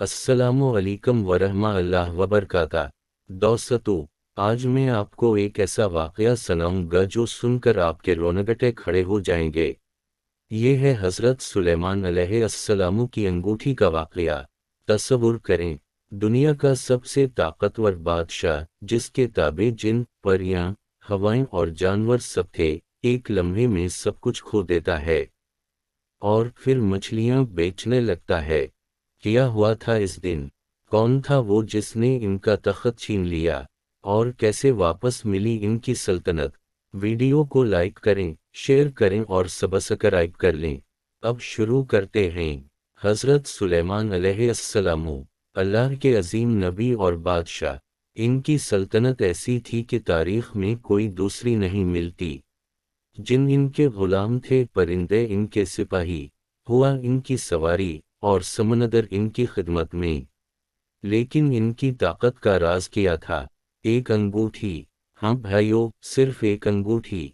अस्सलामु अलैकुम वरहमतुल्लाहि वबरकातुहू। दोस्तों, आज मैं आपको एक ऐसा वाक़या सुनाऊंगा जो सुनकर आपके रोंगटे खड़े हो जाएंगे। ये है हज़रत सुलेमान अलैहिस्सलाम की अंगूठी का वाक़या। तसव्वुर करें, दुनिया का सबसे ताकतवर बादशाह, जिसके ताबे जिन, परियां, हवाएं और जानवर सब थे, एक लम्हे में सब कुछ खो देता है और फिर मछलियां बेचने लगता है। क्या हुआ था इस दिन? कौन था वो जिसने इनका तख्त छीन लिया? और कैसे वापस मिली इनकी सल्तनत? वीडियो को लाइक करें, शेयर करें और सब्सक्राइब कर लें। अब शुरू करते हैं। हज़रत सुलेमान अलैहिस्सलाम, अल्लाह के अजीम नबी और बादशाह। इनकी सल्तनत ऐसी थी कि तारीख में कोई दूसरी नहीं मिलती। जिन इनके गुलाम थे, परिंदे इनके सिपाही, हुआ इनकी सवारी, और समंदर इनकी खिदमत में। लेकिन इनकी ताकत का राज क्या था? एक अंगूठी। हाँ भाइयों, सिर्फ एक अंगूठी।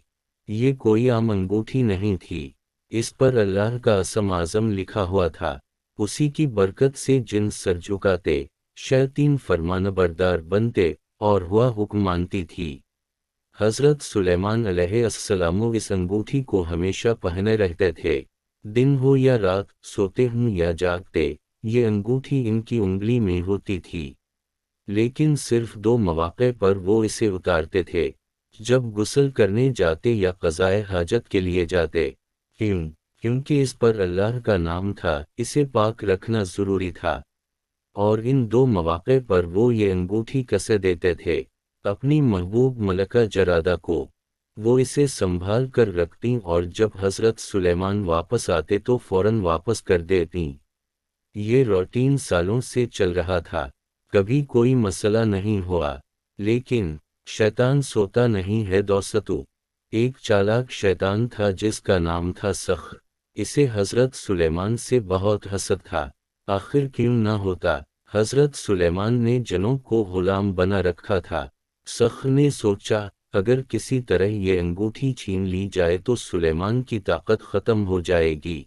ये कोई आम अंगूठी नहीं थी। इस पर अल्लाह का असम आज़म लिखा हुआ था। उसी की बरकत से जिन सर झुकाते, शैतान फरमानबरदार बनते, और हुआ हुक्म मानती थी। हज़रत सुलेमान अलैहिस्सलाम इस अंगूठी को हमेशा पहने रहते थे। दिन हो या रात, सोते हों या जागते, ये अंगूठी इनकी उंगली में होती थी। लेकिन सिर्फ दो मौक़े पर वो इसे उतारते थे, जब गुस्ल करने जाते या क़ज़ाए हाजत के लिए जाते। क्यों? क्योंकि इस पर अल्लाह का नाम था, इसे पाक रखना ज़रूरी था। और इन दो मौक़े पर वो ये अंगूठी कसे देते थे अपनी महबूब मलका जरादा को। वो इसे संभाल कर रखती और जब हज़रत सुलेमान वापस आते तो फ़ौरन वापस कर देती। ये रूटीन सालों से चल रहा था, कभी कोई मसला नहीं हुआ। लेकिन शैतान सोता नहीं है दोस्तों। एक चालाक शैतान था जिसका नाम था सख्र। इसे हज़रत सुलेमान से बहुत हसद था। आखिर क्यों ना होता? हज़रत सुलेमान ने जनों को गुलाम बना रखा था। सख्र ने सोचा, अगर किसी तरह ये अंगूठी छीन ली जाए तो सुलेमान की ताकत ख़त्म हो जाएगी।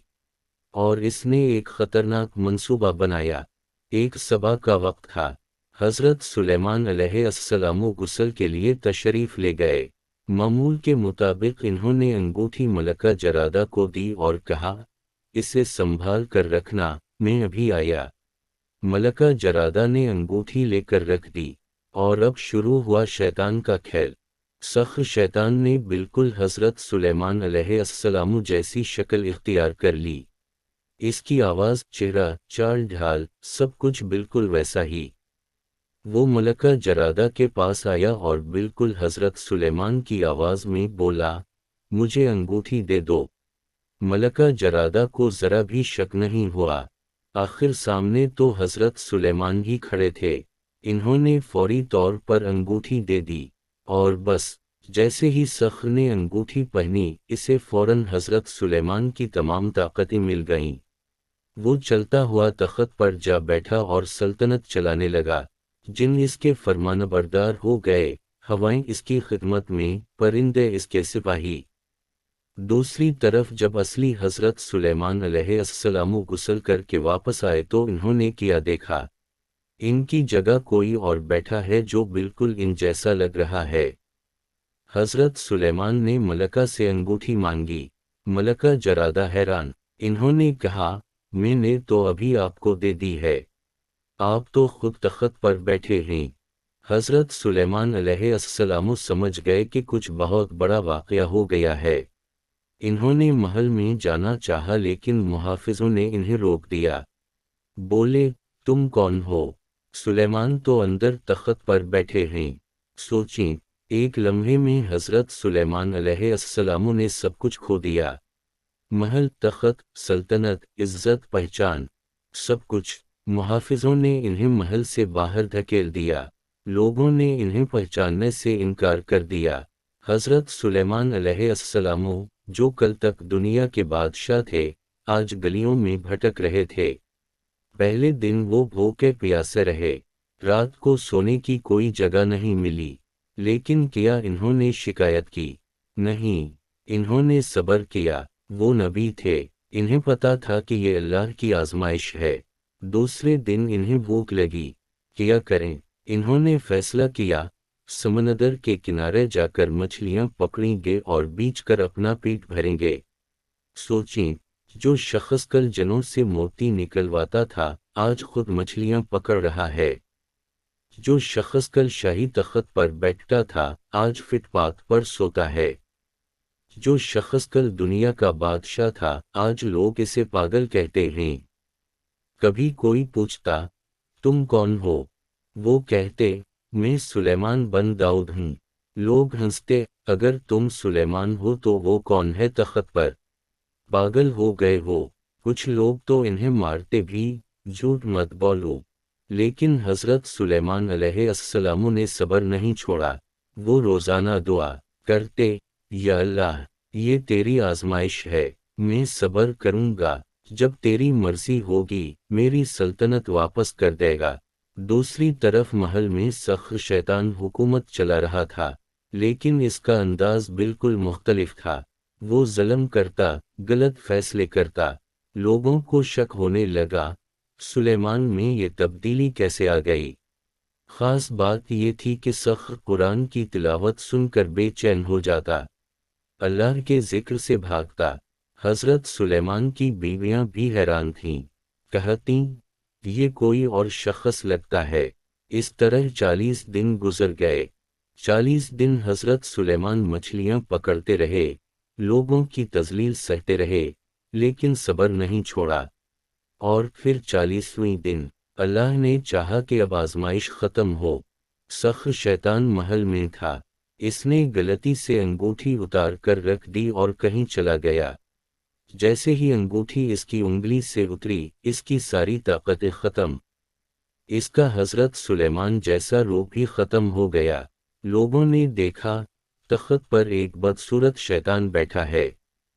और इसने एक ख़तरनाक मंसूबा बनाया। एक सबा का वक्त था। हज़रत सुलेमान अलैहिस्सलाम गुस्ल के लिए तशरीफ़ ले गए। मामूल के मुताबिक इन्होंने अंगूठी मलका जरादा को दी और कहा, इसे संभाल कर रखना, मैं अभी आया। मलका जरादा ने अंगूठी लेकर रख दी, और अब शुरू हुआ शैतान का खेल। सख्र शैतान ने बिल्कुल हज़रत सुलेमान अलैहिस्सलाम जैसी शक्ल इख्तियार कर ली। इसकी आवाज़, चेहरा, चाल ढाल, सब कुछ बिल्कुल वैसा ही। वो मलका जरादा के पास आया और बिल्कुल हज़रत सुलेमान की आवाज़ में बोला, मुझे अंगूठी दे दो। मलका जरादा को ज़रा भी शक नहीं हुआ। आखिर सामने तो हज़रत सुलेमान ही खड़े थे। इन्होंने फौरी तौर पर अंगूठी दे दी, और बस जैसे ही सख्र ने अंगूठी पहनी, इसे फ़ौरन हज़रत सुलेमान की तमाम ताकतें मिल गईं। वो चलता हुआ तख्त पर जा बैठा और सल्तनत चलाने लगा। जिन इसके फरमानबरदार हो गए, हवाएं इसकी खिदमत में, परिंदे इसके सिपाही। दूसरी तरफ जब असली हज़रत सुलेमान अलैहिस्सलाम गुस्ल करके वापस आए तो इन्होंने क्या देखा? इनकी जगह कोई और बैठा है जो बिल्कुल इन जैसा लग रहा है। हज़रत सुलेमान ने मलका से अंगूठी मांगी। मलका जरादा हैरान। इन्होंने कहा, मैंने तो अभी आपको दे दी है। आप तो खुद तख्त पर बैठे हैं। हज़रत सुलेमान अलैहिस्सलाम समझ गए कि कुछ बहुत बड़ा वाक़या हो गया है। इन्होंने महल में जाना चाहा लेकिन मुहाफ़िज़ों ने इन्हें रोक दिया। बोले, तुम कौन हो? सुलेमान तो अंदर तख्त पर बैठे हैं। सोचें, एक लम्हे में हज़रत सुलेमान अलैहिस्सलाम ने सब कुछ खो दिया। महल, तख्त, सल्तनत, इज़्ज़त, पहचान, सब कुछ। मुहाफ़िज़ों ने इन्हें महल से बाहर धकेल दिया। लोगों ने इन्हें पहचानने से इनकार कर दिया। हज़रत सुलेमान अलैहिस्सलाम, जो कल तक दुनिया के बादशाह थे, आज गलियों में भटक रहे थे। पहले दिन वो भूखे प्यासे रहे। रात को सोने की कोई जगह नहीं मिली। लेकिन क्या इन्होंने शिकायत की? नहीं, इन्होंने सब्र किया। वो नबी थे, इन्हें पता था कि ये अल्लाह की आज़माइश है। दूसरे दिन इन्हें भूख लगी, क्या करें? इन्होंने फैसला किया, समंदर के किनारे जाकर मछलियां पकड़ेंगे और बीच कर अपना पेट भरेंगे। सोचें, जो शख्स कल जनों से मोती निकलवाता था, आज खुद मछलियां पकड़ रहा है। जो शख्स कल शाही तख्त पर बैठता था, आज फुटपाथ पर सोता है। जो शख्स कल दुनिया का बादशाह था, आज लोग इसे पागल कहते हैं। कभी कोई पूछता, तुम कौन हो? वो कहते, मैं सुलेमान बन दाऊद हूँ। लोग हंसते, अगर तुम सुलेमान हो तो वो कौन है तख्त पर? पागल हो गए हो। कुछ लोग तो इन्हें मारते भी, झूठ मत बोलो। लेकिन हजरत सुलेमान अलैहिस्सलाम ने सब्र नहीं छोड़ा। वो रोजाना दुआ करते, या अल्लाह, ये तेरी आजमाइश है, मैं सब्र करूंगा, जब तेरी मर्जी होगी मेरी सल्तनत वापस कर देगा। दूसरी तरफ महल में सख्त शैतान हुकूमत चला रहा था, लेकिन इसका अंदाज बिल्कुल मुख्तलिफ था। वो ज़ुल्म करता, गलत फैसले करता। लोगों को शक होने लगा, सुलेमान में ये तब्दीली कैसे आ गई? खास बात ये थी कि सख्त कुरान की तिलावत सुनकर बेचैन हो जाता, अल्लाह के जिक्र से भागता। हजरत सुलेमान की बीवियां भी हैरान थीं, कहती, ये कोई और शख्स लगता है। इस तरह 40 दिन गुजर गए। 40 दिन हजरत सुलेमान मछलियां पकड़ते रहे, लोगों की तजलील सहते रहे, लेकिन सब्र नहीं छोड़ा। और फिर 40वें दिन अल्लाह ने चाहा कि अब आजमाइश ख़त्म हो। सख्त शैतान महल में था। इसने गलती से अंगूठी उतार कर रख दी और कहीं चला गया। जैसे ही अंगूठी इसकी उंगली से उतरी, इसकी सारी ताकतें ख़त्म। इसका हजरत सुलेमान जैसा रूप ही ख़त्म हो गया। लोगों ने देखा, तख्त पर एक बदसूरत शैतान बैठा है।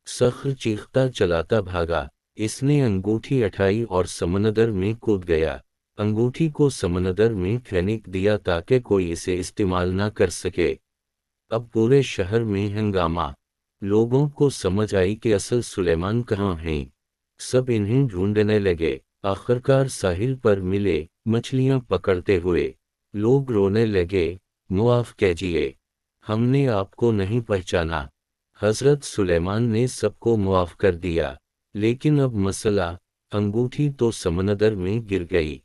सख्र चीखता चलाता भागा। इसने अंगूठी उठाई और समंदर में कूद गया। अंगूठी को समंदर में फेंक दिया ताकि कोई इसे इस्तेमाल ना कर सके। अब पूरे शहर में हंगामा। लोगों को समझ आई कि असल सुलेमान कहाँ हैं। सब इन्हें ढूंढने लगे। आखिरकार साहिल पर मिले, मछलियां पकड़ते हुए। लोग रोने लगे, मुआफ कीजिए, हमने आपको नहीं पहचाना। हजरत सुलेमान ने सबको मुआफ कर दिया, लेकिन अब मसला, अंगूठी तो समंदर में गिर गई।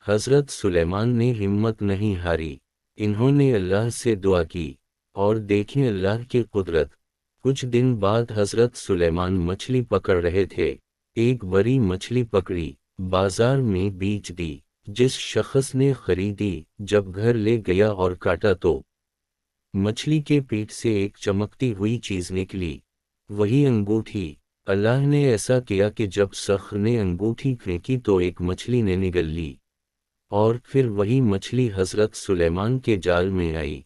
हजरत सुलेमान ने हिम्मत नहीं हारी। इन्होंने अल्लाह से दुआ की, और देखें अल्लाह की कुदरत। कुछ दिन बाद हजरत सुलेमान मछली पकड़ रहे थे। एक बड़ी मछली पकड़ी, बाजार में बेच दी। जिस शख्स ने खरीदी, जब घर ले गया और काटा तो मछली के पेट से एक चमकती हुई चीज निकली, वही अंगूठी। अल्लाह ने ऐसा किया कि जब सख्र ने अंगूठी फेंकी तो एक मछली ने निगल ली, और फिर वही मछली हजरत सुलेमान के जाल में आई।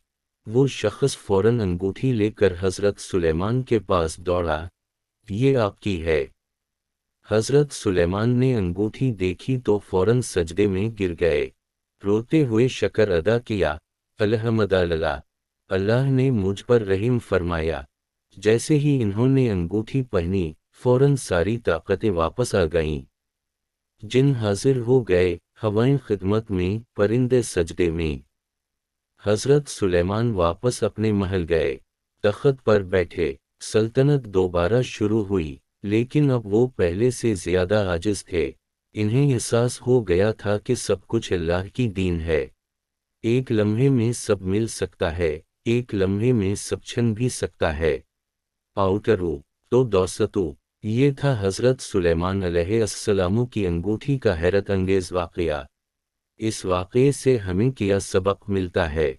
वो शख्स फौरन अंगूठी लेकर हजरत सुलेमान के पास दौड़ा, ये आपकी है। हजरत सुलेमान ने अंगूठी देखी तो फौरन सजदे में गिर गए। रोते हुए शक्र अदा किया, अल्हम्दुलिल्लाह, अल्लाह ने मुझ पर रहम फरमाया। जैसे ही इन्होंने अंगूठी पहनी, फौरन सारी ताकतें वापस आ गईं। जिन हाजिर हो गए, हवाएं खिदमत में, परिंदे सजदे में। हजरत सुलेमान वापस अपने महल गए, तख्त पर बैठे। सल्तनत दोबारा शुरू हुई, लेकिन अब वो पहले से ज्यादा आजिज थे। इन्हें एहसास हो गया था कि सब कुछ अल्लाह की दीन है। एक लम्हे में सब मिल सकता है, एक लम्हे में सब छिन भी सकता है। पाउटरू तो दौसतू, ये था हजरत सुलेमान अलैहिस्सलाम की अंगूठी का हैरत अंगेज वाक़या। इस वाक़े से हमें क्या सबक मिलता है?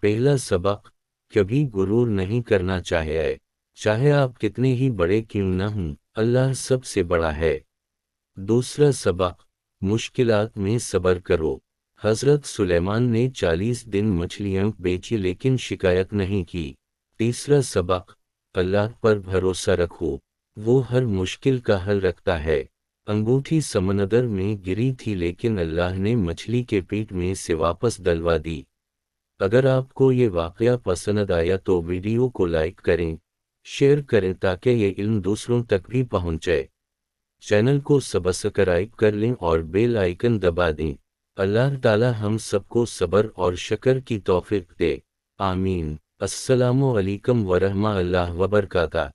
पहला सबक, कभी गुरूर नहीं करना चाहिए। चाहे आप कितने ही बड़े क्यों न हों, अल्लाह सबसे बड़ा है। दूसरा सबक, मुश्किलात में सब्र करो। हजरत सुलेमान ने 40 दिन मछलियां बेची लेकिन शिकायत नहीं की। तीसरा सबक, अल्लाह पर भरोसा रखो, वो हर मुश्किल का हल रखता है। अंगूठी समंदर में गिरी थी लेकिन अल्लाह ने मछली के पेट में से वापस डलवा दी। अगर आपको ये वाक़या पसंद आया तो वीडियो को लाइक करें, शेयर करें ताकि ये इल्म दूसरों तक भी पहुँचे। چینل کو سبسکرائب کر لیں اور بیل آئیکن دبا دیں۔ اللہ تعالی ہم سب کو صبر اور شکر کی توفیق دے، آمین۔ السلام علیکم ورحمۃ اللہ وبرکاتہ۔